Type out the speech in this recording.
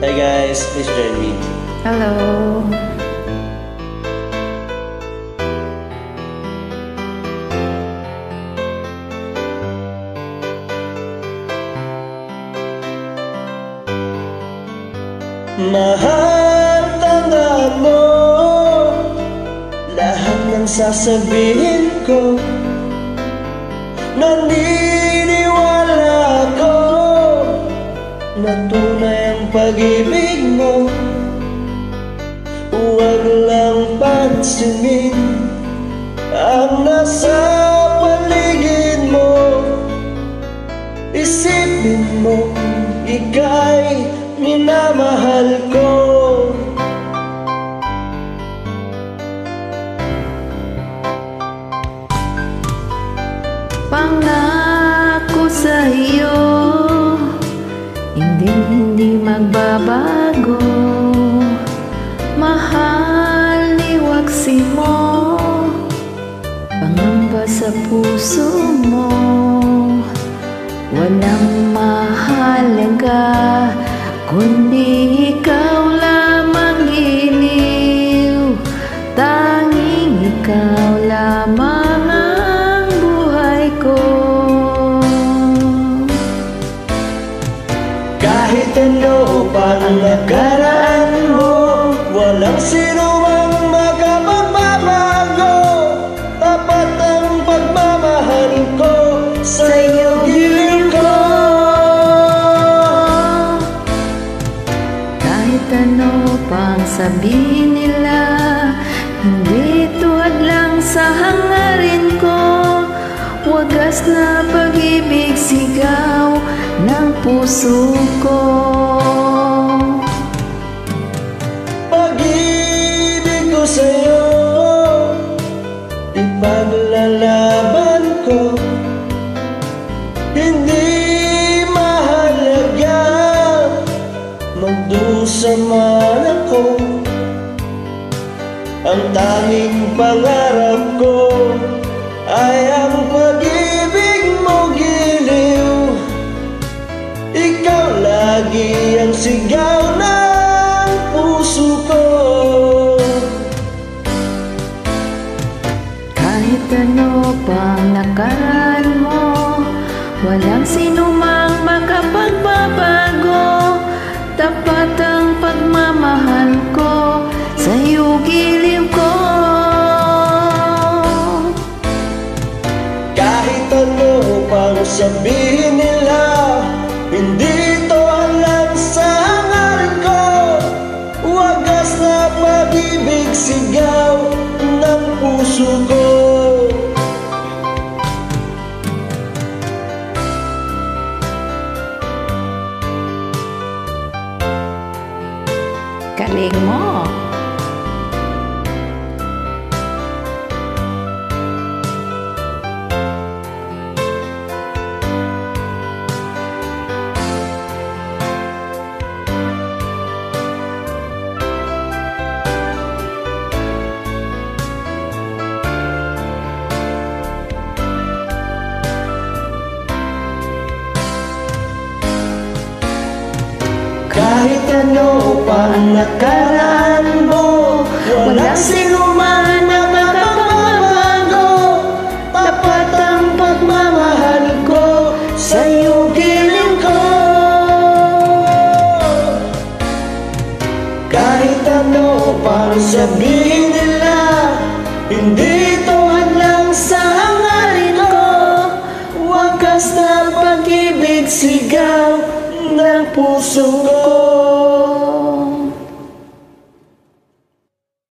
Hi guys, please join me. Hello. Mahal, tandaan mo lahat ng sasabihin ko. Naniniwala ako na tunay ang pag-ibig mo. Huwag lang pansinin ang nasa paligid mo. Isipin mo, ika'y minamahal ko. Pangako sa iyo, hindi magbabago. Mahal ni waksi mo, pangamba sa puso mo. Walang mahalaga kundi ikaw lamang iliw. Tanging ikaw lamang ang buhay ko. Kahit ano pa ang nakaraan mo, walang sino mang makapagbabago. Tapat ang pagmamahal ko sa iyong giliw ko. Kahit ano pang sabihin nila, hindi tuwad lang sa hangarin ko. Wagas na pag-ibig sigaw ng puso ko. Pag-ibig ko sa'yo, ipaglalaban ko. Hindi mahalaga magdusa man ako. Ang tanging pangarap ko ay ang pag-ibig mo giliw. Ikaw lagi ang sigaw ng puso ko. Kahit ano pang nakaraan mo, walang sino mang makapagbabago. Tapat ang pagmamahal ko sa iyo giliw ko. Kahit ano pang sabihin nila, hindi to alam sa hangarin ko. Wagas na pag-ibig sigaw ng puso ko. Galing mo. Kahit ano pa ang nakaraan mo, walang sino man na makapagbabago. Tapat ang pagmamahal ko sa iyong giliw ko. Kahit ano pa ang sabihin nila, hindi to hadlang sa hangarin ko. Wagas na pag-ibig sigaw ng puso ko.